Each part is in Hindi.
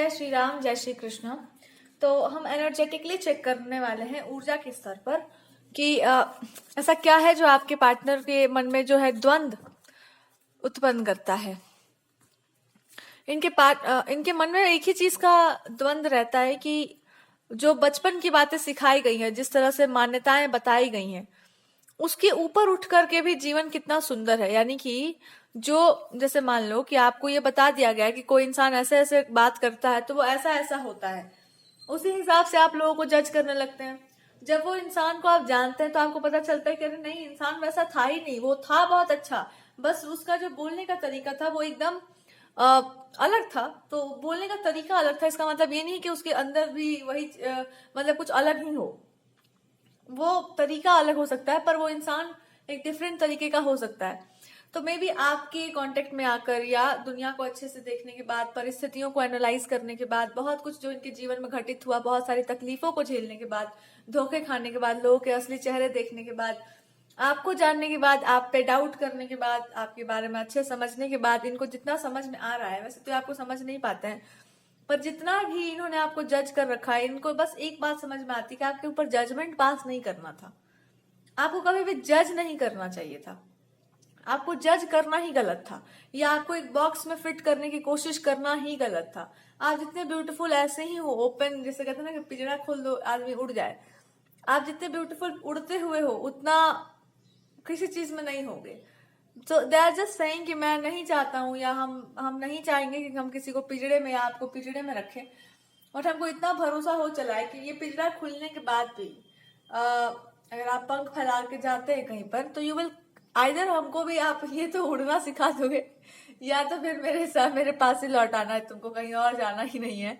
जय श्री राम, जय श्री कृष्ण। तो हम एनर्जेटिकली चेक करने वाले हैं ऊर्जा के स्तर पर कि ऐसा क्या है जो आपके पार्टनर के मन में जो है द्वंद उत्पन्न करता है। इनके मन में एक ही चीज का द्वंद रहता है कि जो बचपन की बातें सिखाई गई हैं, जिस तरह से मान्यताएं बताई गई हैं, उसके ऊपर उठ करके भी जीवन कितना सुंदर है। यानी कि जो जैसे मान लो कि आपको ये बता दिया गया है कि कोई इंसान ऐसे ऐसे बात करता है तो वो ऐसा ऐसा होता है, उसी हिसाब से आप लोगों को जज करने लगते हैं। जब वो इंसान को आप जानते हैं तो आपको पता चलता है कि अरे नहीं, इंसान वैसा था ही नहीं, वो था बहुत अच्छा, बस उसका जो बोलने का तरीका था वो एकदम अलग था। तो बोलने का तरीका अलग था, इसका मतलब ये नहीं कि उसके अंदर भी वही मतलब कुछ अलग ही हो। वो तरीका अलग हो सकता है पर वो इंसान एक डिफरेंट तरीके का हो सकता है। तो मे बी आपके कांटेक्ट में आकर या दुनिया को अच्छे से देखने के बाद, परिस्थितियों को एनालाइज करने के बाद, बहुत कुछ जो इनके जीवन में घटित हुआ, बहुत सारी तकलीफों को झेलने के बाद, धोखे खाने के बाद, लोगों के असली चेहरे देखने के बाद, आपको जानने के बाद, आप पे डाउट करने के बाद, आपके बारे में अच्छे समझने के बाद, इनको जितना समझ में आ रहा है, वैसे तो आपको समझ नहीं पाते हैं, पर जितना भी इन्होंने आपको जज कर रखा है, इनको बस एक बात समझ में आती है कि आपके ऊपर जजमेंट पास नहीं करना था। आपको कभी भी जज नहीं करना चाहिए था, आपको जज करना ही गलत था, या आपको एक बॉक्स में फिट करने की कोशिश करना ही गलत था। आप जितने ब्यूटीफुल ऐसे ही हो, ओपन, जैसे कहते हैं ना कि पिंजरा खोल दो आदमी उड़ जाए, आप जितने ब्यूटीफुल उड़ते हुए हो उतना किसी चीज में नहीं होगे। तो दे आर जस्ट सेइंग कि मैं नहीं चाहता हूँ, या हम नहीं चाहेंगे कि हम किसी को पिंजड़े में या आपको पिंजड़े में रखें। और हमको इतना भरोसा हो चला है कि ये पिंजरा खुलने के बाद भी अगर आप पंख फैला के जाते हैं कहीं पर, तो यू विल आइदर, हमको भी आप ये तो उड़ना सिखा दोगे, या तो फिर मेरे साथ मेरे पास ही लौट आना है, तुमको कहीं और जाना ही नहीं है।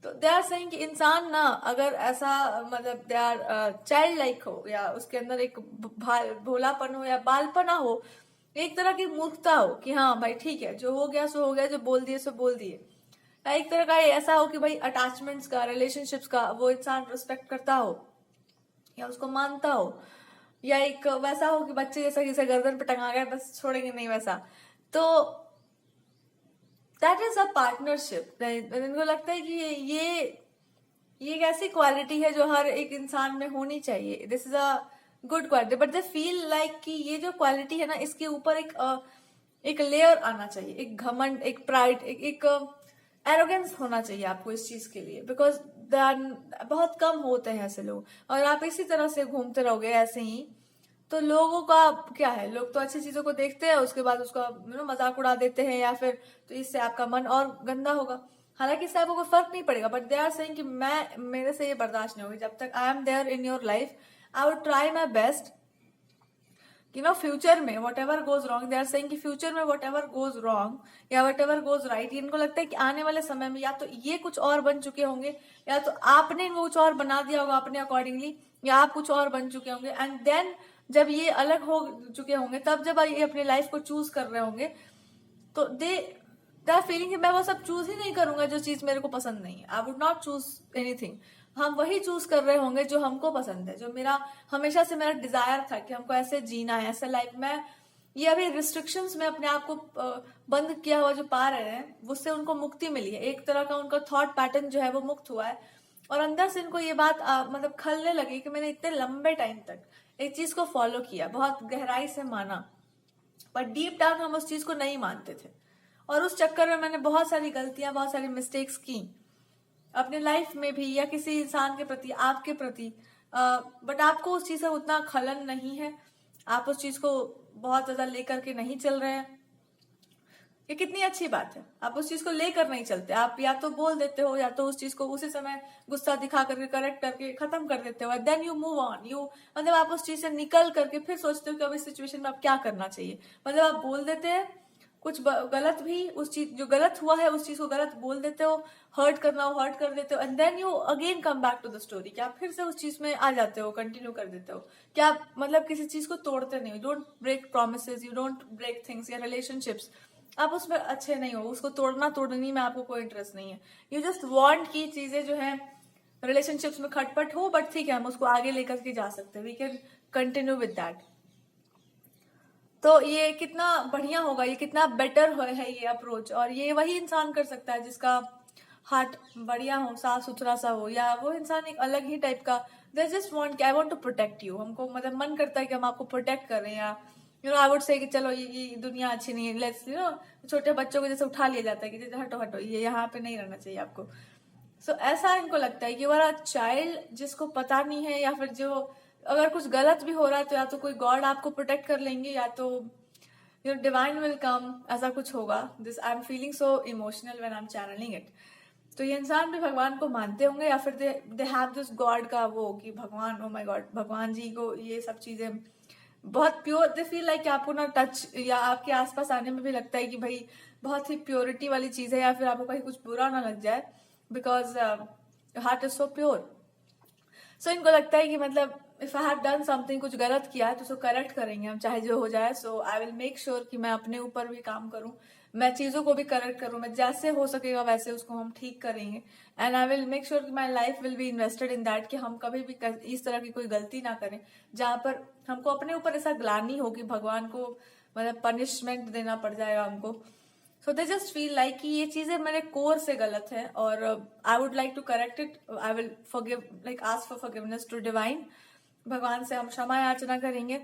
तो दे आर सेइंग कि इंसान ना, अगर ऐसा मतलब दे आर चाइल्ड लाइक हो, या उसके अंदर एक भोलापन हो या बालपना हो, एक तरह की मूर्खता हो कि हाँ भाई ठीक है, जो हो गया सो हो गया, जो बोल दिए सो बोल दिए। या एक तरह का ऐसा हो कि भाई अटैचमेंट्स का, रिलेशनशिप्स का वो इंसान रिस्पेक्ट करता हो या उसको मानता हो, या एक वैसा हो कि बच्चे जैसा किसी गर्दन पे टंगा गया बस छोड़ेंगे नहीं, वैसा। तो दैट इज अ पार्टनरशिप। इनको लगता है कि ये एक ऐसी क्वालिटी है जो हर एक इंसान में होनी चाहिए, this is a good quality, but they feel like कि ये जो क्वालिटी है ना, इसके ऊपर एक लेयर आना चाहिए, एक घमंड, एक प्राइड, एक एरोगेंस होना चाहिए आपको इस चीज के लिए, बिकॉज बहुत कम होते हैं ऐसे लोग। और आप इसी तरह से घूमते रहोगे ऐसे ही, तो लोगों का क्या है, लोग तो अच्छी चीजों को देखते हैं, उसके बाद उसका मजाक उड़ा देते हैं, या फिर तो इससे आपका मन और गंदा होगा। हालांकि इससे आपको कोई फर्क नहीं पड़ेगा, बट दे आर सेइंग कि मेरे से ये बर्दाश्त नहीं होगी। जब तक I am there in your life, I would try my best कि फ्यूचर में whatever goes wrong, they are saying कि फ्यूचर में वट एवर गोज रॉन्ग या वट एवर गोज राइट, इनको लगता है कि आने वाले समय में या तो ये कुछ और बन चुके होंगे, या तो आपने इनको कुछ और बना दिया होगा अपने अकॉर्डिंगली, या आप कुछ और बन चुके होंगे। एंड देन जब ये अलग हो चुके होंगे, तब जब ये अपनी लाइफ को चूज कर रहे होंगे, तो दे आर फीलिंग कि मैं वो सब चूज ही नहीं करूंगा जो चीज मेरे को पसंद नहीं है। I would not choose anything. हम वही चूज कर रहे होंगे जो हमको पसंद है, जो मेरा हमेशा से मेरा डिजायर था कि हमको ऐसे जीना है, ऐसे लाइफ में। ये अभी रिस्ट्रिक्शंस में अपने आप को बंद किया हुआ जो पा रहे हैं, उससे उनको मुक्ति मिली है। एक तरह का उनका थॉट पैटर्न जो है वो मुक्त हुआ है, और अंदर से इनको ये बात मतलब खलने लगी कि मैंने इतने लंबे टाइम तक एक चीज को फॉलो किया, बहुत गहराई से माना, पर डीप डाउन हम उस चीज को नहीं मानते थे, और उस चक्कर में मैंने बहुत सारी गलतियां, बहुत सारी मिस्टेक्स की अपने लाइफ में भी, या किसी इंसान के प्रति, आपके प्रति। बट आपको उस चीज से उतना खलन नहीं है, आप उस चीज को बहुत ज्यादा लेकर के नहीं चल रहे हैं। ये कितनी अच्छी बात है, आप उस चीज को लेकर नहीं चलते, आप या तो बोल देते हो, या तो उस चीज को उसी समय गुस्सा दिखा करके करेक्ट करके खत्म कर देते हो, then you move on. You मतलब आप उस चीज से निकल करके फिर सोचते हो कि अब इस सिचुएशन में आप क्या करना चाहिए। मतलब आप बोल देते हैं कुछ गलत भी, उस चीज जो गलत हुआ है उस चीज को गलत बोल देते हो, हर्ट करना हो हर्ट कर देते हो, and then you again come back to the story, क्या आप फिर से उस चीज में आ जाते हो, कंटिन्यू कर देते हो। क्या आप मतलब किसी चीज को तोड़ते नहीं हो, don't break promises, you don't break things, या रिलेशनशिप्स आप उसमें अच्छे नहीं हो, उसको तोड़नी में आपको कोई इंटरेस्ट नहीं है। यू जस्ट वांट की चीजें जो है रिलेशनशिप्स में खटपट हो, बट ठीक है, हम उसको आगे लेकर के जा सकते हैं, we can continue with that. तो ये कितना बढ़िया होगा, ये कितना बेटर है ये अप्रोच, और ये वही इंसान कर सकता है जिसका हार्ट बढ़िया हो, साफ सुथरा सा हो, या वो इंसान एक अलग ही टाइप का, they just want I want to protect you, हमको मतलब मन करता है कि हम आपको प्रोटेक्ट कर रहे हैं, या आई वुड से कि चलो ये दुनिया अच्छी नहीं है, लेट्स छोटे बच्चों को जैसे उठा लिया जाता है कि जैसे हटो हटो, ये यहाँ पे नहीं रहना चाहिए आपको। सो ऐसा इनको लगता है कि वो चाइल्ड जिसको पता नहीं है, या फिर जो अगर कुछ गलत भी हो रहा है तो या तो कोई गॉड आपको प्रोटेक्ट कर लेंगे, या तो डिवाइन विल कम, ऐसा कुछ होगा। This I am feeling so emotional when I am channelling it. तो ये इंसान भी भगवान को मानते होंगे, या फिर दे हैव दिस गॉड का वो कि भगवान, ओ माय गॉड, भगवान जी को ये सब चीजें बहुत प्योर, दे फील लाइक आपको ना टच या आपके आसपास आने में भी लगता है कि भाई बहुत ही प्योरिटी वाली चीज है, या फिर आपको कहीं कुछ बुरा ना लग जाए, because heart is so pure. So इनको लगता है कि मतलब if I have done something, कुछ गलत किया है तो उसको करेक्ट करेंगे हम, चाहे जो हो जाए। सो आई विल मेक श्योर कि मैं अपने ऊपर भी काम करूं, मैं चीजों को भी करेक्ट करूं, मैं जैसे हो सकेगा वैसे उसको हम ठीक करेंगे। And I will make sure कि my life will be invested in that, कि हम कभी भी इस तरह की कोई गलती ना करें जहां पर हमको अपने ऊपर ऐसा ग्लानि हो कि भगवान को मतलब पनिशमेंट देना पड़ जाएगा हमको। So they just feel like कि ये चीजें मेरे कोर से गलत है, और I would like to correct it. I will forgive, like ask for forgiveness to divine, भगवान से हम क्षमा याचना करेंगे,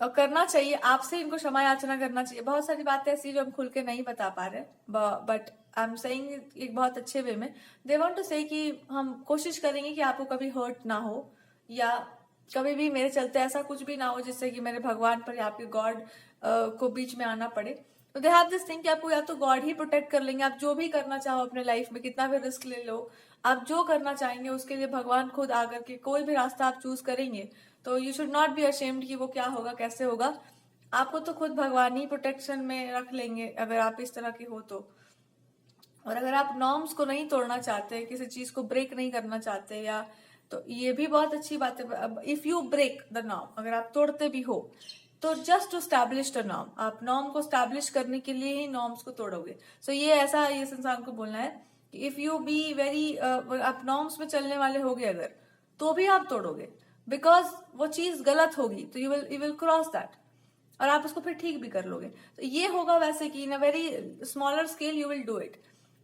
और करना चाहिए आपसे, इनको क्षमा याचना करना चाहिए। बहुत सारी बातें ऐसी जो हम खुल के नहीं बता पा रहे, बट आई एम सेइंग एक बहुत अच्छे वे में। दे वांट टू से कि हम कोशिश करेंगे कि आपको कभी हर्ट ना हो, या कभी भी मेरे चलते ऐसा कुछ भी ना हो जिससे कि मेरे भगवान पर या आपके गॉड को बीच में आना पड़े। तो दे हैव दिस थिंग कि आपको या तो गॉड ही प्रोटेक्ट कर लेंगे, आप जो भी करना चाहो अपने लाइफ में, कितना भी रिस्क ले लो, आप जो करना चाहेंगे उसके लिए भगवान खुद आकर के कोई भी रास्ता आप चूज करेंगे तो you should not be ashamed कि वो क्या होगा कैसे होगा, आपको तो खुद भगवान ही प्रोटेक्शन में रख लेंगे अगर आप इस तरह के हो तो। और अगर आप नॉर्म्स को नहीं तोड़ना चाहते, किसी चीज को ब्रेक नहीं करना चाहते, या तो ये भी बहुत अच्छी बात है। If you break the norm, अगर आप तोड़ते भी हो तो just to establish the norm, आप नॉर्म को स्टैब्लिश करने के लिए ही नॉर्म्स को तोड़ोगे। सो ये ऐसा इस इंसान को बोलना है कि इफ यू बी वेरी, आप नॉर्म्स में चलने वाले होगे अगर, तो भी आप तोड़ोगे, बिकॉज वो चीज गलत होगी, तो यू विल क्रॉस दैट, और आप उसको फिर ठीक भी कर लोगे। तो ये होगा वैसे कि in a very smaller scale you will do it,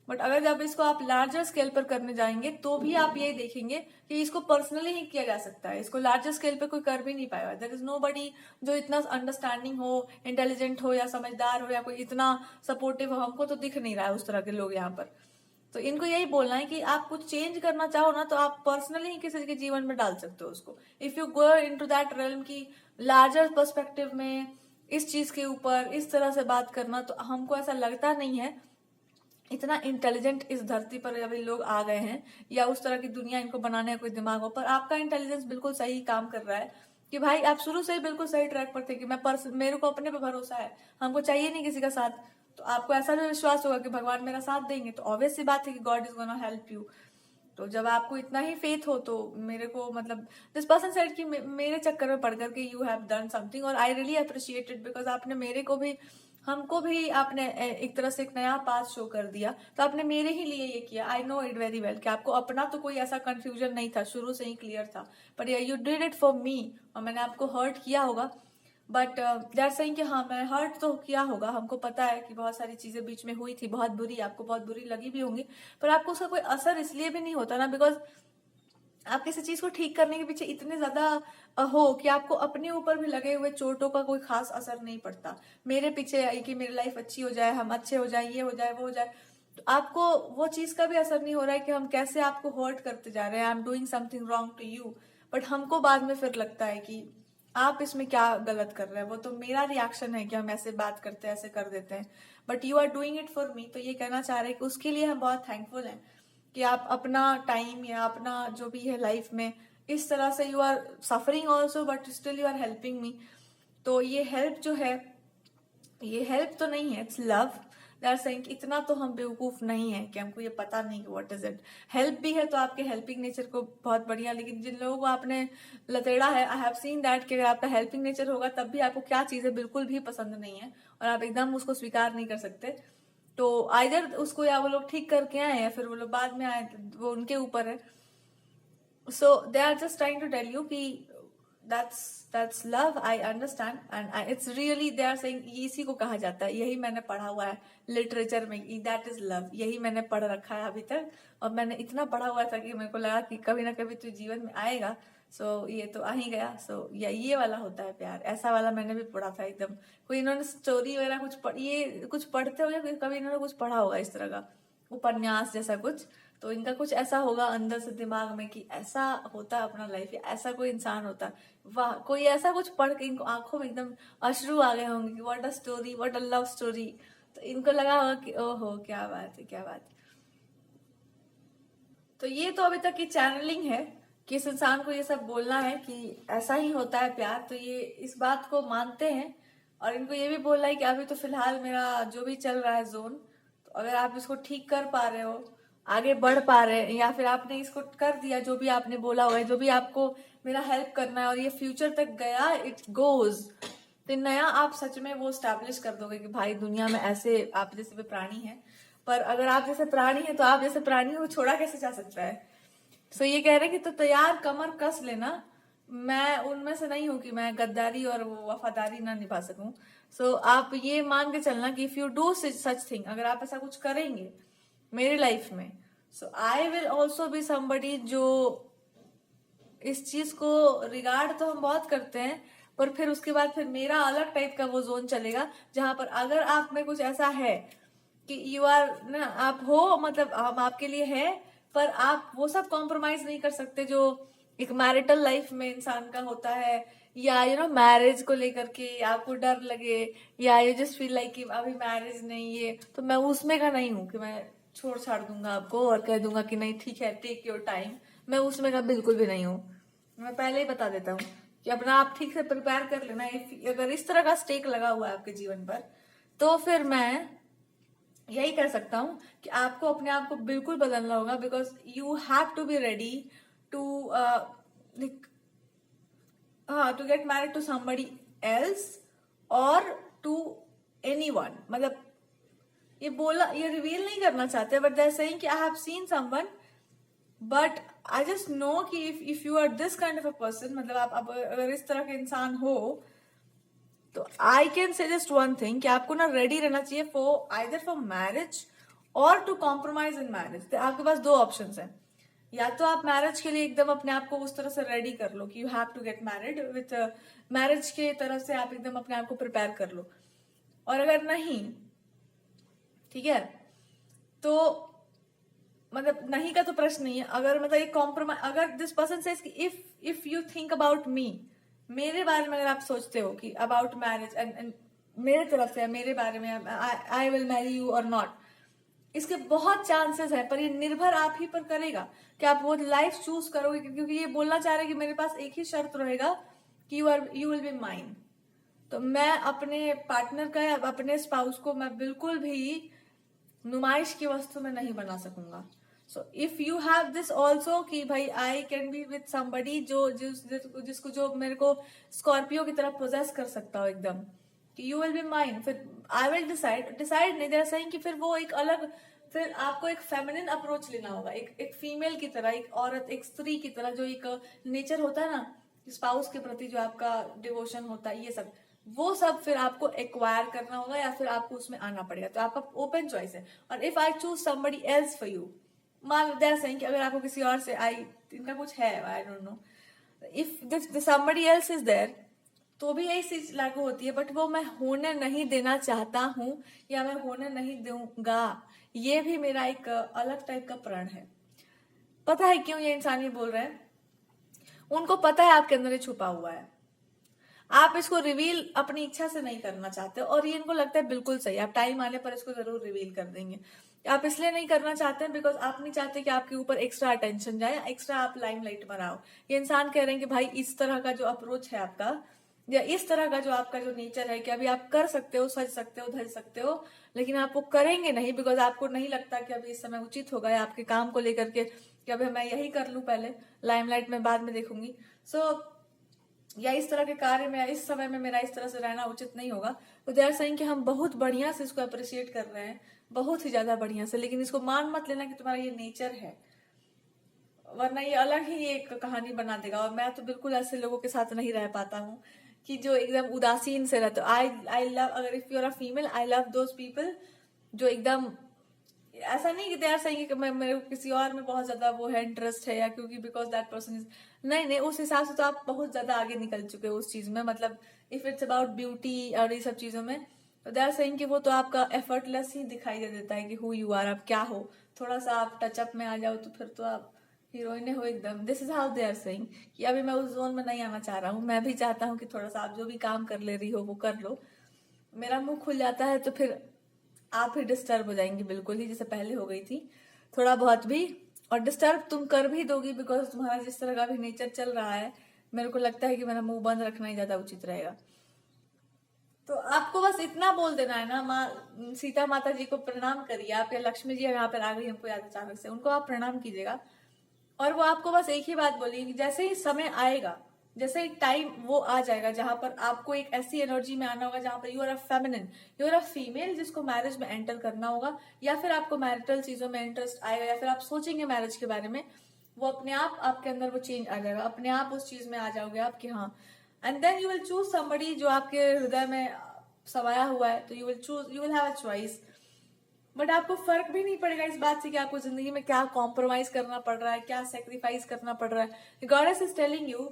but अगर जब इसको आप लार्जर स्केल पर करने जाएंगे तो भी आप ये देखेंगे कि इसको पर्सनली ही किया जा सकता है, इसको लार्जर स्केल पे कोई कर भी नहीं पाएगा। देयर इज नो बडी जो इतना अंडरस्टैंडिंग हो, इंटेलिजेंट हो, या समझदार हो, या कोई इतना सपोर्टिव हो, हमको तो दिख नहीं रहा है उस तरह के लोग यहाँ पर। तो इनको यही बोलना है कि आप कुछ चेंज करना चाहो ना तो आप पर्सनली ही किसी के जीवन में डाल सकते हो उसको। If you go into that realm की लार्जर पर्सपेक्टिव में इस चीज के ऊपर इस तरह से बात करना, तो हमको ऐसा लगता नहीं है इतना इंटेलिजेंट इस धरती पर अभी लोग आ गए हैं, या उस तरह की दुनिया इनको बनाने का कोई दिमाग हो। पर आपका इंटेलिजेंस बिल्कुल सही काम कर रहा है कि भाई आप शुरू से ही बिल्कुल सही ट्रैक पर थे कि मेरे को अपने पे भरोसा है, हमको चाहिए नहीं किसी का साथ। तो आपको ऐसा भी विश्वास होगा कि भगवान मेरा साथ देंगे, तो ऑब्वियस सी बात है कि God is gonna help you. तो जब आपको इतना ही फेथ हो तो मेरे को मतलब दिस पर्सन सेड कि मेरे चक्कर में पड़ करके यू हैव डन समथिंग, और I really appreciate it, because आपने मेरे को भी, हमको भी आपने एक तरह से एक नया पाथ शो कर दिया। तो आपने मेरे ही लिए ये किया। I know it very well कि आपको अपना तो कोई ऐसा कंफ्यूजन नहीं था, शुरू से ही क्लियर था, पर यू डिड इट फॉर मी, और मैंने आपको हर्ट किया होगा, बट दे आर सेइंग कि हाँ मैं हर्ट तो किया होगा, हमको पता है कि बहुत सारी चीजें बीच में हुई थी बहुत बुरी, आपको बहुत बुरी लगी भी होंगी, पर आपको उसका कोई असर इसलिए भी नहीं होता ना बिकॉज आप किसी चीज को ठीक करने के पीछे इतने ज्यादा हो कि आपको अपने ऊपर भी लगे हुए चोटों का कोई खास असर नहीं पड़ता। मेरे पीछे आई कि मेरी लाइफ अच्छी हो जाए, हम अच्छे हो जाए, ये हो जाए वो हो जाए, तो आपको वो चीज का भी असर नहीं हो रहा है कि हम कैसे आपको हर्ट करते जा रहे हैं, I am doing something wrong to you. But हमको बाद में फिर लगता है कि आप इसमें क्या गलत कर रहे हैं, वो तो मेरा रिएक्शन है कि हम ऐसे बात करते हैं, ऐसे कर देते हैं, but you are doing it for me. तो ये कहना चाह रहे हैं कि उसके लिए हम बहुत थैंकफुल हैं कि आप अपना टाइम या अपना जो भी है लाइफ में इस तरह से you are suffering also but still you are helping me. तो ये हेल्प जो है, ये हेल्प तो नहीं है, it's love. They are saying इतना तो हम बेवकूफ नहीं है कि हमको ये पता नहीं कि व्हाट इज इट। हेल्प भी है तो आपके हेल्पिंग नेचर को बहुत बढ़िया, लेकिन जिन लोगों को आपने लतेड़ा है, आई हैव सीन दैट कि अगर आपका हेल्पिंग नेचर होगा तब भी आपको क्या चीजें बिल्कुल भी पसंद नहीं है और आप एकदम उसको स्वीकार नहीं कर सकते, तो आइदर उसको या वो लोग ठीक करके आए या फिर वो लोग बाद में आए, वो उनके ऊपर है। So they are just trying to tell you कि that's love. I understand, and it's really they are saying इसी को कहा जाता है, यही मैंने पढ़ा हुआ है लिटरेचर में, that is love, यही मैंने पढ़ रखा है अभी तक, और मैंने इतना पढ़ा हुआ था कि मेरे को लगा कि कभी ना कभी तो जीवन में आएगा, सो ये तो आ ही गया, सो ये वाला होता है प्यार, ऐसा वाला मैंने भी पढ़ा था एकदम। कोई इन्होंने स्टोरी वगैरह ये कुछ पढ़ते होंगे, कभी इन्होंने कुछ पढ़ा होगा इस तरह का उपन्यास जैसा कुछ, तो इनका कुछ ऐसा होगा अंदर से दिमाग में कि ऐसा होता है अपना लाइफ, या ऐसा कोई इंसान होता है, वाह, कोई ऐसा कुछ पढ़ के इनको आंखों में एकदम अश्रु आ गए होंगे कि what a story, what a love story, तो इनको लगा होगा कि ओहो क्या बात है, क्या बात है। तो ये तो अभी तक की चैनलिंग है कि इस इंसान को ये सब बोलना है कि ऐसा ही होता है प्यार, तो ये इस बात को मानते हैं, और इनको ये भी बोलना है कि अभी तो फिलहाल मेरा जो भी चल रहा है जोन, तो अगर आप इसको ठीक कर पा रहे हो, आगे बढ़ पा रहे हैं, या फिर आपने इसको कर दिया जो भी आपने बोला हुआ है, जो भी आपको मेरा हेल्प करना है, और ये फ्यूचर तक गया, इट गोज, तो नया आप सच में वो स्टैब्लिश कर दोगे कि भाई दुनिया में ऐसे आप जैसे भी प्राणी हैं, पर अगर आप जैसे प्राणी हैं तो आप जैसे प्राणी को छोड़ा कैसे जा सकता है। सो ये कह रहे हैं कि तो तैयार कमर कस लेना, मैं उनमें से नहीं हूं कि मैं गद्दारी और वफादारी ना निभा सकूं। सो आप ये मान के चलना कि if you do such thing, अगर आप ऐसा कुछ करेंगे मेरी लाइफ में, so I will also be somebody जो इस चीज को रिगार्ड तो हम बहुत करते हैं, पर फिर उसके बाद फिर मेरा अलग टाइप का वो जोन चलेगा, जहां पर अगर आप में कुछ ऐसा है कि यू आर ना, आप हो, मतलब हम आपके लिए है, पर आप वो सब कॉम्प्रोमाइज नहीं कर सकते जो एक मैरिटल लाइफ में इंसान का होता है, या यू नो मैरिज को लेकर के आपको डर लगे, या यू जस्ट फील लाइक कि अभी मैरिज नहीं है, तो मैं उसमें का नहीं हूं कि मैं छोड़ छाड़ दूंगा आपको और कह दूंगा कि नहीं ठीक है टेक योर टाइम, मैं उसमें का बिल्कुल भी नहीं हूं। मैं पहले ही बता देता हूँ कि अपना आप ठीक से प्रिपेयर कर लेना, अगर इस तरह का स्टेक लगा हुआ है आपके जीवन पर, तो फिर मैं यही कर सकता हूं कि आपको अपने आप को बिल्कुल बदलना होगा, because you have to be ready to to get married to somebody else और टू एनीवन। मतलब ये बोला, ये रिवील नहीं करना चाहते, बट दे आर सेइंग कि I have seen someone, but I just know कि if you are this kind of a person, मतलब आप अगर इस तरह के इंसान हो, तो I can suggest one thing कि आपको ना रेडी रहना चाहिए फॉर आइदर फॉर मैरिज और टू कॉम्प्रोमाइज इन मैरिज। आपके पास दो ऑप्शंस हैं, या तो आप मैरिज के लिए एकदम अपने आप को उस तरह से रेडी कर लो कि you have to get married with marriage के तरफ से आप एकदम अपने आप को प्रिपेयर कर लो, और अगर नहीं, ठीक है, तो मतलब नहीं का तो प्रश्न नहीं है, अगर मतलब एक कॉम्प्रोमाइज, अगर दिस पर्सन सेज कि if you think about me, मेरे बारे में अगर आप सोचते हो कि अबाउट मैरिज एंड मेरे तरफ से मेरे बारे में आई विल मैरी यू और नॉट, इसके बहुत चांसेस है, पर ये निर्भर आप ही पर करेगा कि आप वो लाइफ चूज करोगे, क्योंकि ये बोलना चाह रहे हैं कि मेरे पास एक ही शर्त रहेगा कि यू विल बी माइन। तो मैं अपने पार्टनर का या अपने स्पाउस को मैं बिल्कुल भी नुमाइश की वस्तु में नहीं बना सकूंगा। So if you have this also कि भाई I can be with somebody जिसको जो मेरे को स्कॉर्पियो की तरह पोजेस कर सकता हो एकदम, कि यू विल बी माइन, फिर आई विल डिसाइड नहीं, दे सेइंग कि फिर वो एक अलग, फिर आपको एक फेमिनिन अप्रोच लेना होगा, एक फीमेल की तरह, एक औरत, एक स्त्री की तरह, जो एक नेचर होता है ना स्पाउस के प्रति, जो आपका डिवोशन होता है, ये सब वो सब फिर आपको एक्वायर करना होगा, या फिर आपको उसमें आना पड़ेगा, तो आपका ओपन चॉइस है। और if I choose somebody else for you, मान दे आर सेइंग कि अगर आपको किसी और से इनका कुछ है, I don't know, if this somebody else is there, तो भी यही चीज लागू होती है, बट वो मैं होने नहीं देना चाहता हूं, या मैं होने नहीं दूंगा, ये भी मेरा एक अलग टाइप का प्रण है। पता है क्यों ये इंसान ये बोल रहे हैं? उनको पता है आपके अंदर ये छुपा हुआ है, आप इसको रिवील अपनी इच्छा से नहीं करना चाहते, और ये इनको लगता है बिल्कुल सही, आप टाइम आने पर इसको जरूर रिवील कर देंगे। आप इसलिए नहीं करना चाहते हैं बिकॉज आप नहीं चाहते कि आपके ऊपर एक्स्ट्रा अटेंशन जाए, एक्स्ट्रा आप लाइमलाइट में आओ। ये इंसान कह रहे हैं कि भाई इस तरह का जो अप्रोच है आपका, या इस तरह का जो आपका जो नेचर है कि अभी आप कर सकते हो, सज सकते हो, धज सकते हो, लेकिन आप वो करेंगे नहीं बिकॉज आपको नहीं लगता कि अभी इस समय उचित होगा, या आपके काम को लेकर के कि अभी मैं यही कर लूं पहले, लाइमलाइट में बाद में देखूंगी, या इस तरह के कार्य में इस समय में मेरा इस तरह से रहना उचित नहीं होगा। तो दे आर सेइंग कि हम बहुत बढ़िया से इसको अप्रिशिएट कर रहे हैं, बहुत ही ज्यादा बढ़िया से, लेकिन इसको मान मत लेना कि तुम्हारा ये नेचर है, वरना ये अलग ही एक कहानी बना देगा। और मैं तो बिल्कुल ऐसे लोगों के साथ नहीं रह पाता हूँ कि जो एकदम उदासीन से रहते। आई आई लव, अगर if you are a female, I love those people जो एकदम, ऐसा नहीं कि दे आर सेइंग कि मैं, मेरे को किसी और में बहुत ज्यादा वो है, इंटरेस्ट है, या क्योंकि बिकॉज दैट पर्सन इज, नहीं नहीं, उस हिसाब से तो आप बहुत ज्यादा आगे निकल चुके हो उस चीज में। मतलब इफ इट्स अबाउट ब्यूटी और ये सब चीजों में, तो दे आर सेइंग कि वो तो आपका एफर्टलेस ही दिखाई दे देता है कि हु यू आर, आप क्या हो। थोड़ा सा आप टचअप में आ जाओ तो फिर तो आप हीरोइने हो एकदम। This is how they are saying कि अभी मैं उस जोन में नहीं आना चाह रहा हूँ। मैं भी चाहता हूँ कि थोड़ा सा आप जो भी काम कर ले रही हो वो कर लो। मेरा मुंह खुल जाता है तो फिर आप ही डिस्टर्ब हो जाएंगी, बिल्कुल ही जैसे पहले हो गई थी थोड़ा बहुत भी। और डिस्टर्ब तुम कर भी दोगी, बिकॉज तुम्हारा जिस तरह का भी नेचर चल रहा है, मेरे को लगता है कि मेरा मुंह बंद रखना ही ज्यादा उचित रहेगा। तो आपको बस इतना बोल देना है ना, माँ सीता माता जी को प्रणाम करिए। आप, या लक्ष्मी जी यहाँ पर आ गई हमको याद अचानक से, उनको आप प्रणाम कीजिएगा। और वो आपको बस एक ही बात बोली कि जैसे ही समय आएगा, जैसे ही टाइम वो आ जाएगा जहां पर आपको एक ऐसी एनर्जी में आना होगा जहां पर you are a feminine, you are a female जिसको मैरिज में एंटर करना होगा, या फिर आपको मैरिटल चीजों में इंटरेस्ट आएगा, या फिर आप सोचेंगे मैरिज के बारे में, वो अपने आप आपके अंदर वो चेंज आ जाएगा, अपने आप उस चीज में आ जाओगे आप कि हाँ। And then you will choose somebody जो आपके हृदय में समाया हुआ है, तो you will have a choice. But आपको फर्क भी नहीं पड़ेगा इस बात से कि आपको जिंदगी में क्या कॉम्प्रोमाइज करना पड़ रहा है, क्या सेक्रीफाइस करना पड़ रहा है। गॉडेस इज टेलिंग यू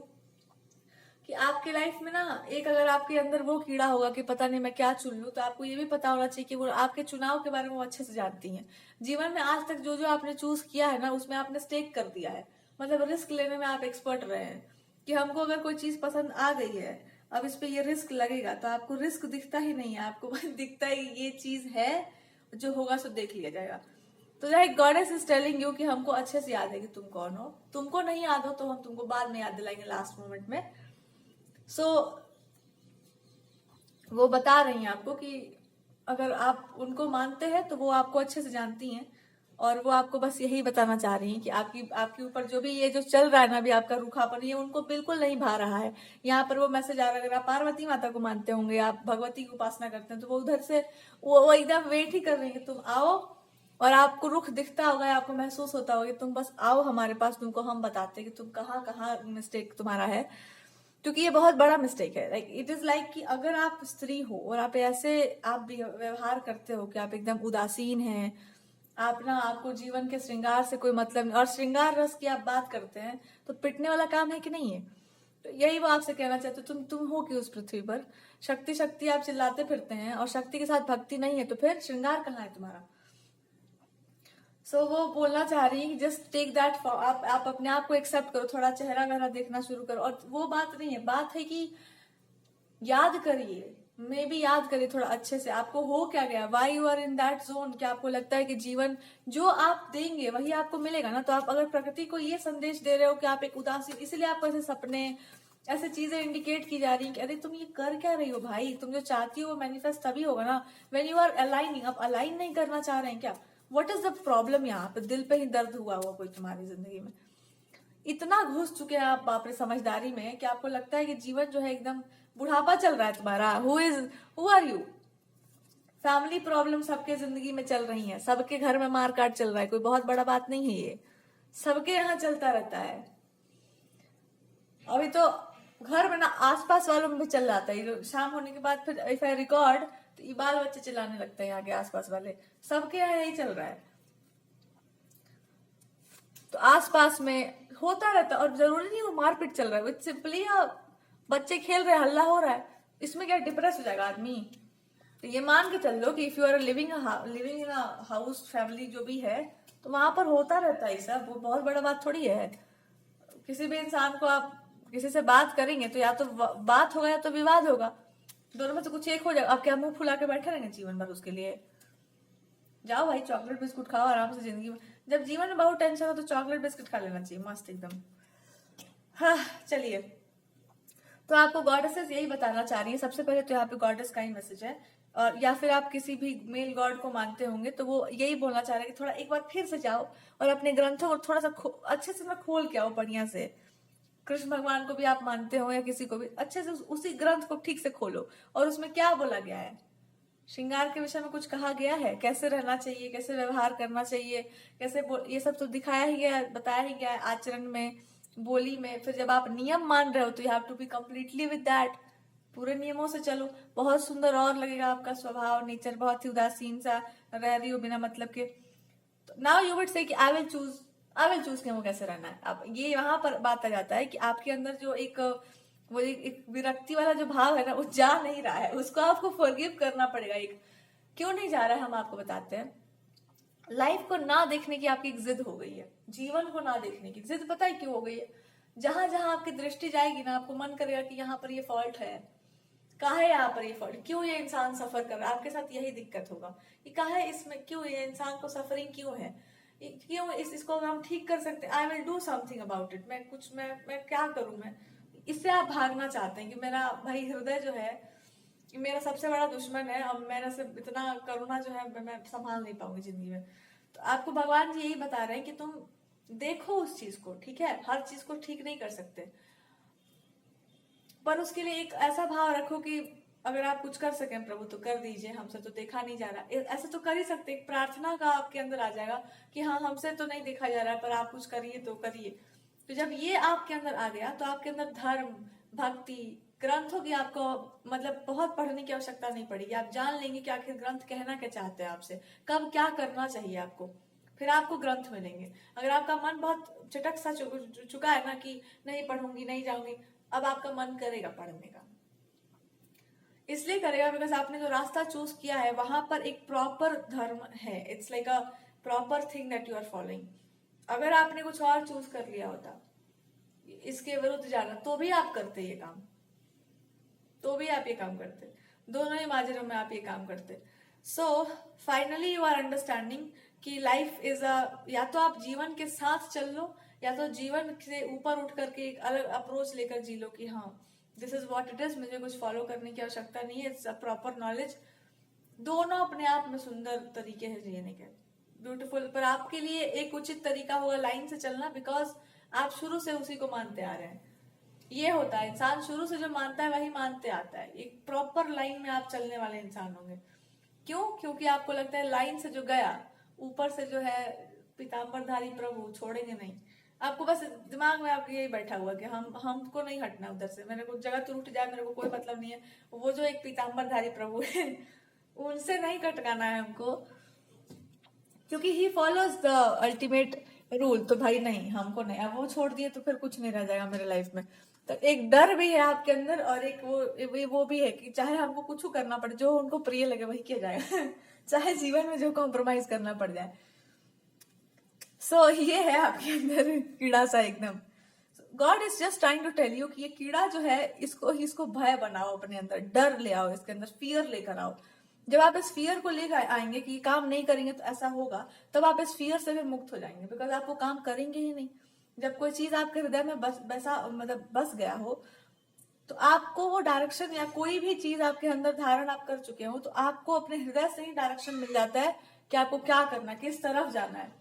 कि आपकी लाइफ में ना, एक अगर आपके अंदर वो कीड़ा होगा कि पता नहीं मैं क्या चुन लूं, तो आपको ये भी पता होना चाहिए कि वो आपके चुनाव के बारे में वो अच्छे से जानती हैं। जीवन में आज तक जो जो आपने चूज किया है ना, उसमें आपने स्टेक कर दिया है। मतलब रिस्क लेने में आप एक्सपर्ट रहे हैं कि हमको अगर कोई चीज पसंद आ गई है, अब इस पे ये रिस्क लगेगा, तो आपको रिस्क दिखता ही नहीं है, आपको बस दिखता है ये चीज है, जो होगा सो देख लिया जाएगा। तो like goddess is telling you कि हमको अच्छे से याद है कि तुम कौन हो। तुमको नहीं याद हो तो हम तुमको बाद में याद दिलाएंगे लास्ट मोमेंट में। सो वो बता रही हैं आपको कि अगर आप उनको मानते हैं तो वो आपको अच्छे से जानती हैं, और वो आपको बस यही बताना चाह रही हैं कि आपकी आपके ऊपर जो भी ये जो चल रहा है ना अभी, आपका रूखापन, ये उनको बिल्कुल नहीं भा रहा है। यहाँ पर वो मैसेज आ रहा है, अगर आप पार्वती माता को मानते होंगे, आप भगवती की उपासना करते हैं, तो वो उधर से वो एकदम वेट ही कर रही है तुम आओ। और आपको रुख दिखता होगा, आपको महसूस होता होगा कि तुम बस आओ हमारे पास, तुमको हम बताते हैं कि तुम कहाँ कहाँ मिस्टेक तुम्हारा है। क्योंकि ये बहुत बड़ा मिस्टेक है। लाइक इट इज लाइक कि अगर आप स्त्री हो और आप ऐसे आप भी व्यवहार करते हो कि आप एकदम उदासीन हैं, आप ना, आपको जीवन के श्रृंगार से कोई मतलब नहीं, और श्रृंगार रस की आप बात करते हैं, तो पिटने वाला काम है कि नहीं है। तो यही वो आपसे कहना चाहते, तुम हो कि उस पृथ्वी पर शक्ति शक्ति आप चिल्लाते फिरते हैं, और शक्ति के साथ भक्ति नहीं है, तो फिर श्रृंगार कहाँ है तुम्हारा। सो वो बोलना चाह रही है कि जस्ट टेक दैट, आप अपने आप को एक्सेप्ट करो, थोड़ा चेहरा वगैरह देखना शुरू करो। और वो बात नहीं है, बात है कि याद करिए, मे भी याद करिए थोड़ा अच्छे से, आपको हो क्या गया, why you are in that zone. क्या आपको लगता है कि जीवन जो आप देंगे वही आपको मिलेगा ना। तो आप अगर प्रकृति को ये संदेश दे रहे हो कि आप एक उदासीन, इसलिए आपको ऐसे सपने, ऐसे चीजें इंडिकेट की जा रही है कि अरे तुम ये कर क्या रही हो भाई, तुम जो चाहती हो वो मैनिफेस्ट तभी होगा ना व्हेन यू आर अलाइनिंग। आप अलाइन नहीं करना चाह रहे हैं क्या? What is the problem? यहाँ पे दिल पे ही दर्द हुआ हुआ कोई तुम्हारी जिंदगी में? इतना घुस चुके हैं आप बाप रे समझदारी में कि आपको लगता है कि जीवन जो है एकदम बुढ़ापा चल रहा है तुम्हारा। Who are you? Family problem सबके जिंदगी में चल रही है, सबके घर में मार काट चल रहा है, कोई बहुत बड़ा बात नहीं है ये, सबके यहाँ चलता रहता है। अभी तो घर में ना आसपास वालों में भी चल जाता है, ये शाम होने के बाद फिर इफ आई रिकॉर्ड तो ये बाल बच्चे चिल्लाने लगते हैं यहाँ के आसपास वाले, सबके यहाँ यही चल रहा है। तो आसपास में होता रहता है, और जरूरी नहीं वो मारपीट चल रहा है, विच सिंपली बच्चे खेल रहे हैं, हल्ला हो रहा है, इसमें क्या डिप्रेस हो जाएगा आदमी? तो ये मान के चल लो कि if you are living in house family जो भी है, तो वहां पर होता रहता है सब, वो बहुत बड़ा बात थोड़ी है। किसी भी इंसान को आप किसी से बात करेंगे तो या तो बात होगा या तो विवाद होगा, दोनों में से कुछ एक हो जाएगा। आप क्या मुंह फुला के बैठे रहेंगे जीवन भर उसके लिए? जाओ भाई चॉकलेट बिस्कुट खाओ आराम से जिंदगी में। जब जीवन में बहुत टेंशन हो तो चॉकलेट बिस्कुट खा लेना चाहिए मस्त एकदम। हाँ चलिए, तो आपको गॉडेसेस यही बताना चाह रही है। सबसे पहले तो यहाँ पे गॉडेस का ही मैसेज है, और या फिर आप किसी भी मेल गॉड को मानते होंगे तो वो यही बोलना चाह रहे हैं कि थोड़ा एक बार फिर से जाओ और अपने ग्रंथों को थोड़ा सा अच्छे से ना खोल के आओ बढ़िया से। कृष्ण भगवान को भी आप मानते हो या किसी को भी, अच्छे से उसी ग्रंथ को ठीक से खोलो और उसमें क्या बोला गया है, श्रृंगार के विषय में कुछ कहा गया है? कैसे रहना चाहिए, कैसे व्यवहार करना चाहिए, कैसे ये सब तो दिखाया ही गया है, बताया ही गया है आचरण में, बोली में। फिर जब आप नियम मान रहे हो तो you have to be completely with that, पूरे नियमों से चलो। बहुत सुंदर और लगेगा आपका स्वभाव, नेचर बहुत ही उदासीन सा रह रही हो बिना मतलब के। नाउ यू वुड से कि आई विल चूज कि वो कैसे रहना है। अब ये वहां पर बात आ जाता है कि आपके अंदर जो एक विरक्ति वाला जो भाव है ना, वो जा नहीं रहा है, उसको आपको फॉरगिव करना पड़ेगा। एक क्यों नहीं जा रहा है, हम आपको बताते हैं। लाइफ को ना देखने की आपकी एक जिद हो गई है, जीवन को ना देखने की जिद, पता है क्यों हो गई है? जहां जहां आपकी दृष्टि जाएगी ना, आपको मन करेगा कि यहाँ पर ये फॉल्ट है, काहे यहाँ पर ये फॉल्ट, क्यों ये इंसान सफर कर रहा है, आपके साथ यही दिक्कत होगा, ये काहे इसमें, क्यों ये इंसान को सफरिंग क्यों है, क्यों इसको हम ठीक कर सकते, I will do something about it, मैं क्या करूं मैं। इससे आप भागना चाहते हैं कि मेरा भाई हृदय जो है मेरा सबसे बड़ा दुश्मन है, और मेरा से इतना करुणा जो है मैं संभाल नहीं पाऊंगी जिंदगी में। तो आपको भगवान जी यही बता रहे हैं कि तुम देखो उस चीज को, ठीक है, हर चीज को ठीक नहीं कर सकते, पर उसके लिए एक ऐसा भाव रखो कि अगर आप कुछ कर सकें प्रभु तो कर दीजिए, हमसे तो देखा नहीं जा रहा। ऐसा तो कर ही सकते, एक प्रार्थना का आपके अंदर आ जाएगा कि हाँ हमसे तो नहीं देखा जा रहा है, पर आप कुछ करिए तो करिए। तो जब ये आपके अंदर आ गया तो आपके अंदर धर्म, भक्ति, ग्रंथों की आपको मतलब बहुत पढ़ने की आवश्यकता नहीं पड़ेगी। आप जान लेंगे कि आखिर ग्रंथ कहना क्या चाहते हैं आपसे, कब क्या करना चाहिए आपको, फिर आपको ग्रंथ मिलेंगे। अगर आपका मन बहुत चटक सा चुका है ना कि नहीं पढ़ूंगी, नहीं जाऊंगी, अब आपका मन करेगा पढ़ने का, इसलिए करेगा बिकॉज आपने जो रास्ता चूज किया है वहां पर एक प्रॉपर धर्म है, it's like a proper thing that you are following. अगर आपने कुछ और चूज कर लिया होता, इसके विरुद्ध जाना, तो भी आप करते ये काम, तो भी आप ये काम करते, दोनों ही माजरों में आप ये काम करते। So finally you are understanding कि लाइफ इज अ, या तो आप जीवन के साथ चल लो, या तो जीवन से ऊपर उठ करके एक अलग अप्रोच लेकर जी लो कि हाँ this is what it is, मुझे कुछ फॉलो करने की आवश्यकता नहीं है, इट्स अ प्रॉपर नॉलेज। दोनों अपने आप में सुंदर तरीके हैं जीने के, ब्यूटीफुल। पर आपके लिए एक उचित तरीका होगा लाइन से चलना, बिकॉज आप शुरू से उसी को मानते आ रहे हैं। ये होता है, इंसान शुरू से जो मानता है वही मानते आता है। एक प्रॉपर लाइन में आप चलने वाले इंसान होंगे। क्यों? क्योंकि आपको लगता है लाइन से जो गया, ऊपर से जो है पीताम्बरधारी प्रभु छोड़ेंगे नहीं। आपको बस दिमाग में आपके यही बैठा हुआ कि हमको नहीं हटना उधर से, मेरे को जगह टूट जाए मेरे को कोई मतलब नहीं है, वो जो एक पीताम्बरधारी प्रभु है उनसे नहीं कटकाना है हमको, क्योंकि he follows the ultimate rule. तो भाई नहीं, हमको नहीं, अब वो छोड़ दिए तो फिर कुछ नहीं रह जाएगा मेरे लाइफ में। तो एक डर भी है आपके अंदर, और एक वो भी है कि चाहे हमको कुछ करना पड़े, जो उनको प्रिय लगे वही किया जाएगा चाहे जीवन में जो कॉम्प्रोमाइज करना पड़ जाए। सो ये है आपके अंदर कीड़ा सा एकदम। God is just trying to tell you कि ये कीड़ा जो है, इसको भय बनाओ अपने अंदर, डर ले आओ इसके अंदर, फियर लेकर आओ। जब आप इस फियर को लेकर आएंगे कि काम नहीं करेंगे तो ऐसा होगा, तब आप इस फियर से भी मुक्त हो जाएंगे, बिकॉज आप वो काम करेंगे ही नहीं। जब कोई चीज आपके हृदय में बस गया हो, तो आपको वो डायरेक्शन, या कोई भी चीज आपके अंदर धारण आप कर चुके हो, तो आपको अपने हृदय से ही डायरेक्शन मिल जाता है कि आपको क्या करना है, किस तरफ जाना है।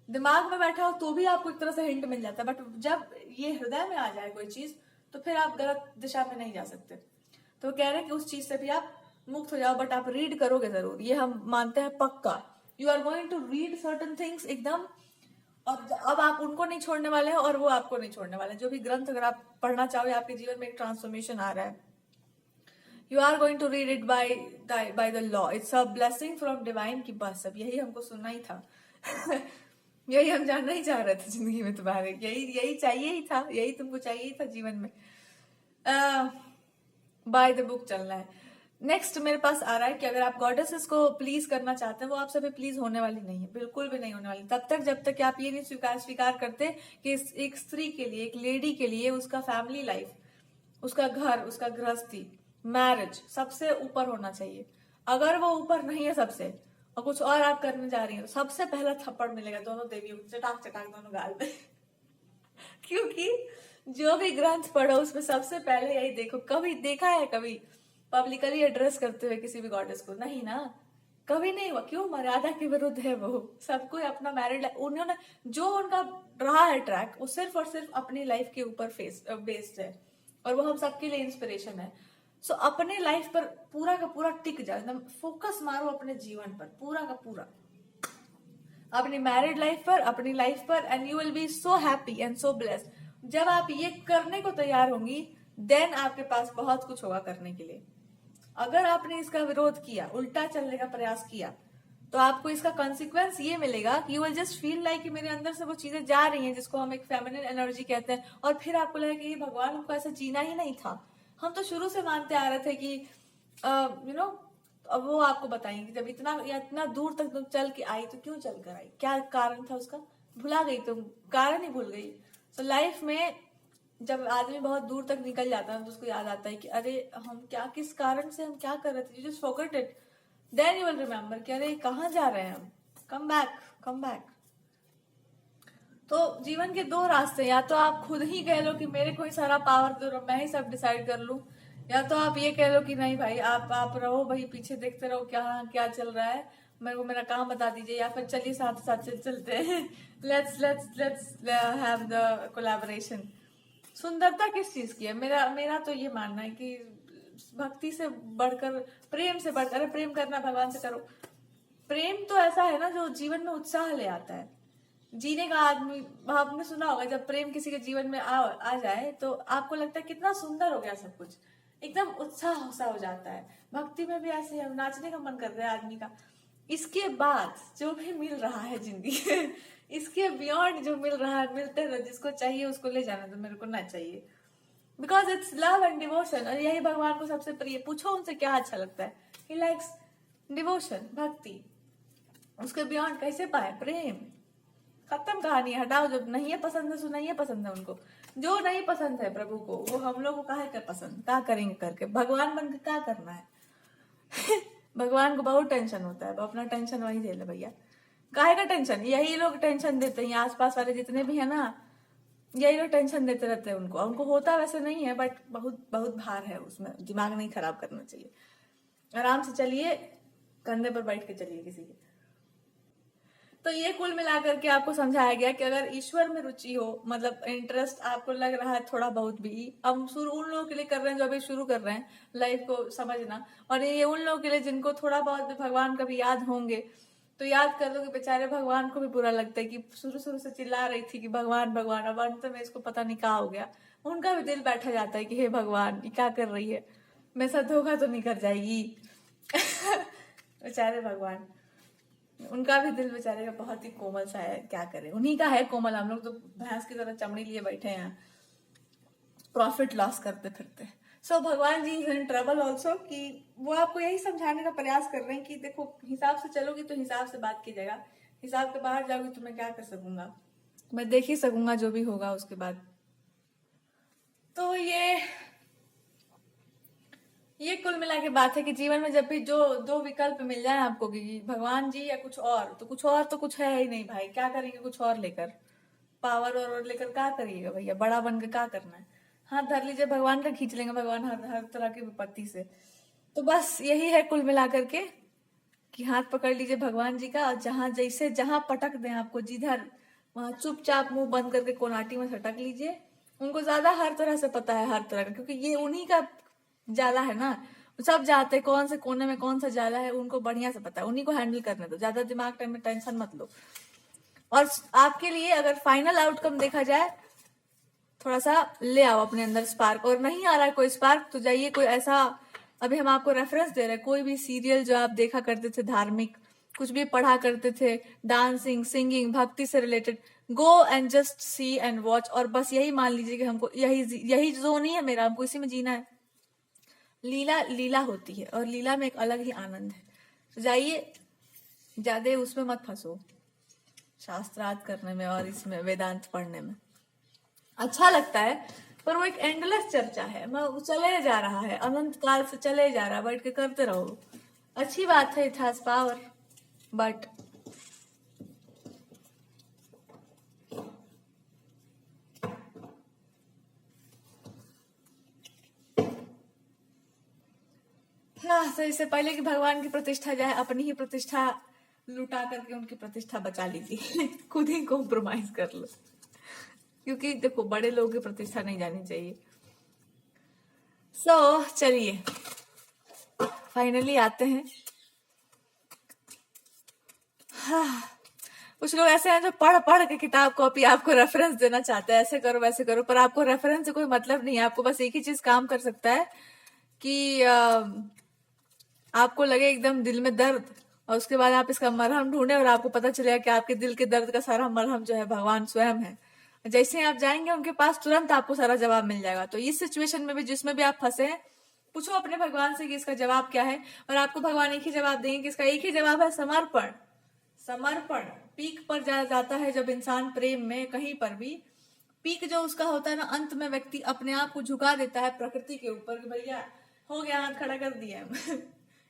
दिमाग में बैठा हो तो भी आपको एक तरह से हिंट मिल जाता है, बट जब ये हृदय में आ जाए कोई चीज, तो फिर आप गलत दिशा में नहीं जा सकते। तो कह रहे हैं कि उस चीज से भी आप मुक्त हो जाओ, बट आप रीड करोगे जरूर, ये हम मानते हैं पक्का। You are going to read certain things एकदम, और अब आप उनको नहीं छोड़ने वाले हैं और वो आपको नहीं छोड़ने वाले। जो भी ग्रंथ अगर आप पढ़ना चाहो, आपके जीवन में एक ट्रांसफॉर्मेशन आ रहा है, you are going to read it by the law, it's a blessing from divine. की बस अब यही हमको सुनना ही था यही हम जानना ही चाह रहे थे जिंदगी में तुम्हारे, यही चाहिए ही था, यही तुमको चाहिए ही था जीवन में। बाय द बुक चलना है। नेक्स्ट मेरे पास आ रहा है कि अगर आप गॉडेसेस को प्लीज करना चाहते हैं, वो आपसे भी प्लीज होने वाली नहीं है, बिल्कुल भी नहीं होने वाली, तब तक जब तक कि आप ये नहीं स्वीकार करते कि एक स्त्री के लिए, एक लेडी के लिए उसका फैमिली लाइफ, उसका घर, उसका गृहस्थी, मैरिज सबसे ऊपर होना चाहिए। अगर वो ऊपर नहीं है सबसे, और कुछ और आप करने जा रही हैं, तो सबसे पहला थप्पड़ मिलेगा दोनों देवियों को, चटाक चटाक दोनों गाल में क्योंकि जो भी ग्रंथ पढ़ो उसमें सबसे पहले यही देखो। कभी देखा है कभी पब्लिकली एड्रेस करते हुए किसी भी गॉडेस को? नहीं ना, कभी नहीं हुआ। क्यों? मर्यादा के विरुद्ध है वो। सबको अपना मैरिड लाइफ, उन्होंने जो उनका रहा है ट्रैक, वो सिर्फ और सिर्फ अपनी लाइफ के ऊपर बेस्ड है, और वो हम सबके लिए इंस्पिरेशन है। सो अपने लाइफ पर पूरा का पूरा टिक जाओ, एकदम फोकस मारो अपने जीवन पर पूरा का पूरा, अपनी मैरिड लाइफ पर, अपनी लाइफ पर, and you will be so happy and so blessed. जब आप ये करने को तैयार होंगी, देन आपके पास बहुत कुछ होगा करने के लिए। अगर आपने इसका विरोध किया, उल्टा चलने का प्रयास किया, तो आपको इसका कॉन्सिक्वेंस ये मिलेगा कि you will just feel like कि मेरे अंदर से वो चीजें जा रही हैं जिसको हम एक फेमिनिन एनर्जी कहते हैं, और फिर आपको लगेगा कि ये भगवान, हमको ऐसा जीना ही नहीं था। हम तो शुरू से मानते आ रहे थे कि यू नो, अब वो आपको बताएंगे कि जब इतना दूर तक तुम चल के आई तो क्यों चल कर आई, क्या कारण था उसका, भुला गई तुम, कारण ही भूल गई। सो लाइफ में जब आदमी बहुत दूर तक निकल जाता है तो उसको याद आता है कि अरे हम क्या, किस कारण से हम क्या कर रहे थे, you just forgot it, then you will remember कि अरे कहाँ जा रहे हैं हम, कम बैक, कम बैक। तो जीवन के दो रास्ते, या तो आप खुद ही कह लो कि मेरे को ही सारा पावर दो, मैं ही सब डिसाइड कर लूं, या तो आप ये कह लो कि नहीं भाई, आप रहो भाई, पीछे देखते रहो क्या क्या चल रहा है, मेरे को मेरा काम बता दीजिए, या फिर चलिए साथ साथ चलते हैं, लेट्स हैव द कोलैबोरेशन। सुंदरता किस चीज की है? मेरा तो ये मानना है कि भक्ति से बढ़कर, प्रेम से बढ़कर, अरे प्रेम करना भगवान से करो। प्रेम तो ऐसा है ना जो जीवन में उत्साह ले आता है, जीने का। आदमी, आपने सुना होगा, जब प्रेम किसी के जीवन में आ जाए तो आपको लगता है कितना सुंदर हो गया सब कुछ, एकदम उत्साह सा हो जाता है। भक्ति में भी ऐसे है, नाचने का मन कर रहा है आदमी का। इसके बाद जो भी मिल रहा है जिंदगी इसके बियॉन्ड जो मिल रहा है, मिलते रहे, जिसको चाहिए उसको ले जाना, तो मेरे को ना चाहिए, because it's love and devotion. और यही भगवान को सबसे प्रिय। पूछो उनसे क्या अच्छा लगता है, ही लाइक्स डिवोशन, भक्ति। उसके बियॉन्ड कैसे पाए? प्रेम। खत्म कहानी, हटाओ। जो नहीं है पसंद है, सो नहीं है पसंद है उनको। जो नहीं पसंद है प्रभु को, वो हम लोग को काहे कर पसंद, क्या करेंगे करके, भगवान बन के क्या करना है भगवान को बहुत टेंशन होता है, वो अपना टेंशन वही दे ले भैया। काहे का टेंशन? यही लोग टेंशन देते हैं, आसपास वाले जितने भी है ना, यही लोग टेंशन देते रहते हैं उनको होता वैसे नहीं है, बट बहुत बहुत भार है उसमें, दिमाग नहीं खराब करना चाहिए। आराम से चलिए, कंधे पर बैठ के चलिए किसी के। तो ये कुल मिलाकर के आपको समझाया गया कि अगर ईश्वर में रुचि हो, मतलब इंटरेस्ट आपको लग रहा है थोड़ा बहुत भी, हम शुरू उन लोगों के लिए कर रहे हैं जो अभी शुरू कर रहे हैं लाइफ को समझना, और ये उन लोगों के लिए जिनको थोड़ा बहुत भी भगवान का भी याद होंगे, तो याद कर लो कि बेचारे भगवान को भी बुरा लगता है कि शुरू से चिल्ला रही थी कि भगवान भगवान, अब अंत में इसको पता नहीं क्या हो गया। उनका भी दिल बैठा जाता है कि हे भगवान, ये क्या कर रही है, मेरे साथ धोखा तो नहीं कर जाएगी बेचारे भगवान, उनका भी दिल बेचारे का बहुत ही कोमल सा है, क्या करें, उन्हीं का है कोमल, हम लोग तो भैंस की तरह चमड़ी लिए बैठे हैं, प्रॉफिट लॉस करते फिरते। सो भगवान जी इज इन ट्रबल ऑल्सो, कि वो आपको यही समझाने का प्रयास कर रहे हैं कि देखो, हिसाब से चलोगी तो हिसाब से बात की जाएगा, हिसाब के बाहर जाओगी तो मैं क्या कर सकूंगा, मैं देख ही सकूंगा जो भी होगा उसके बाद। तो ये कुल मिला के बात है कि जीवन में जब भी जो दो विकल्प मिल जाए आपको कि भगवान जी या कुछ और, तो कुछ है ही नहीं भाई, क्या करेंगे कुछ और लेकर, पावर और लेकर क्या करिएगा भैया, बड़ा बन के क्या करना है, हाथ धर लीजिए भगवान का, खींच लेंगे भगवान हर तरह की विपत्ति से। तो बस यही है कुल मिला करके कि हाथ पकड़ लीजिए भगवान जी का, और जहां पटक दें आपको जिधर, वहां चुपचाप मुंह बंद करके कोनाटी में सटक लीजिए। उनको ज्यादा हर तरह से पता है, हर तरह का, क्योंकि ये उन्हीं का जाला है ना, सब जानते हैं कौन से कोने में कौन सा जाला है, उनको बढ़िया से पता है, उन्हीं को हैंडल करने दो, ज्यादा दिमाग टाइम में टेंशन मत लो। और आपके लिए अगर फाइनल आउटकम देखा जाए, थोड़ा सा ले आओ अपने अंदर स्पार्क, और नहीं आ रहा है कोई स्पार्क तो जाइए कोई ऐसा, अभी हम आपको रेफरेंस दे रहे हैं, कोई भी सीरियल जो आप देखा करते थे, धार्मिक कुछ भी पढ़ा करते थे, डांसिंग, सिंगिंग, भक्ति से related, go and just see and watch, और बस यही मान लीजिए कि हमको यही जोन ही है मेरा, हमको इसी में जीना है। लीला लीला होती है, और लीला में एक अलग ही आनंद है। तो जाइए, ज्यादा उसमें मत फंसो, शास्त्रार्थ करने में और इसमें वेदांत पढ़ने में अच्छा लगता है, पर वो एक एंडलेस चर्चा है, वो चले जा रहा है, अनंत काल से चले जा रहा है, बैठ के करते रहो, अच्छी बात है, इट हैज पावर, बट हाँ, तो इससे पहले कि भगवान की प्रतिष्ठा जाए, अपनी ही प्रतिष्ठा लुटा करके उनकी प्रतिष्ठा बचा लीजिए खुद ही कॉम्प्रोमाइज कर लो, क्योंकि देखो बड़े लोगों की प्रतिष्ठा नहीं जानी चाहिए। चलिए फाइनली आते हैं। कुछ लोग ऐसे हैं जो पढ़ पढ़ के किताब कॉपी आपको रेफरेंस देना चाहते हैं, ऐसे करो वैसे करो, पर आपको रेफरेंस से कोई मतलब नहीं है। आपको बस एक ही चीज काम कर सकता है कि आपको लगे एकदम दिल में दर्द, और उसके बाद आप इसका मरहम ढूंढे और आपको पता चलेगा कि आपके दिल के दर्द का सारा मरहम जो है भगवान स्वयं है। जैसे ही आप जाएंगे उनके पास, तुरंत आपको सारा जवाब मिल जाएगा। तो इस सिचुएशन में भी जिसमें भी आप फंसे हैं, पूछो अपने भगवान से कि इसका जवाब क्या है, और आपको भगवान एक ही जवाब देंगे कि इसका एक ही जवाब है, समर्पण। समर्पण पीक पर जाता है जब इंसान प्रेम में, कहीं पर भी पीक जो उसका होता है ना, अंत में व्यक्ति अपने आप को झुका देता है प्रकृति के ऊपर कि भैया हो गया, हाथ खड़ा कर दिया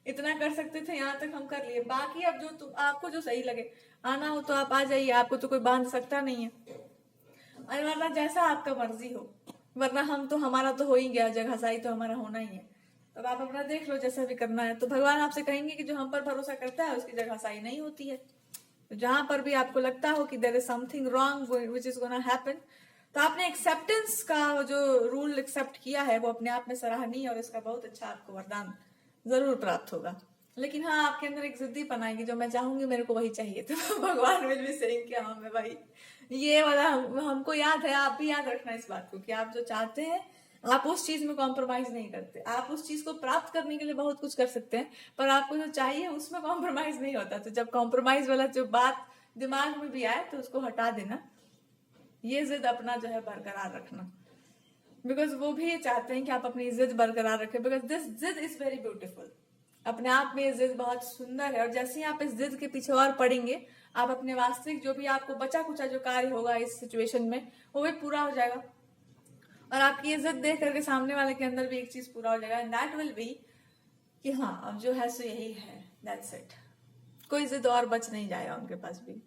इतना कर सकते थे, यहाँ तक हम कर लिए, बाकी अब जो आपको जो सही लगे, आना हो तो आप आ जाइए, आपको तो कोई बांध सकता नहीं है, और वरना जैसा आपका मर्जी हो, वरना हम तो, हमारा तो हो ही गया, जगह साई तो हमारा होना ही है। तब आप अपना देख लो जैसा भी करना है। तो भगवान आपसे कहेंगे कि जो हम पर भरोसा करता है उसकी जगह साई नहीं होती है। तो जहां पर भी आपको लगता हो कि there is something wrong which is gonna happen, तो आपने एक्सेप्टेंस का जो रूल एक्सेप्ट किया है वो अपने आप में सराहनीय, और इसका बहुत अच्छा आपको वरदान जरूर प्राप्त होगा। लेकिन हाँ, आपके अंदर एक जिद्दी बनाएगी, जो मैं चाहूंगी मेरे को वही चाहिए, तो भगवान विल बी सेइंग कि हाँ मैं भाई ये वाला हमको याद है। आप भी याद रखना इस बात को कि आप जो चाहते हैं आप उस चीज में कॉम्प्रोमाइज नहीं करते। आप उस चीज को प्राप्त करने के लिए बहुत कुछ कर सकते हैं, पर आपको जो चाहिए उसमें कॉम्प्रोमाइज नहीं होता। तो जब कॉम्प्रोमाइज वाला जो बात दिमाग में भी आए तो उसको हटा देना, ये जिद अपना जो है बरकरार रखना, बिकॉज वो भी ये चाहते हैं कि आप अपनी जिद बरकरार रखें, बिकॉज दिस जिद इज वेरी ब्यूटीफुल। अपने आप में ये जिद बहुत सुंदर है, और जैसे ही आप इस जिद के पीछे और पड़ेंगे, आप अपने वास्तविक जो भी आपको बचा कुचा जो कार्य होगा इस सिचुएशन में, वो भी पूरा हो जाएगा। और आपकी ये जिद देख करके सामने वाले के अंदर भी एक चीज पूरा हो जाएगा, एंड दैट विल बी कि हाँ अब जो है सो यही है, दैट्स इट। कोई जिद और बच नहीं जाएगा उनके पास भी।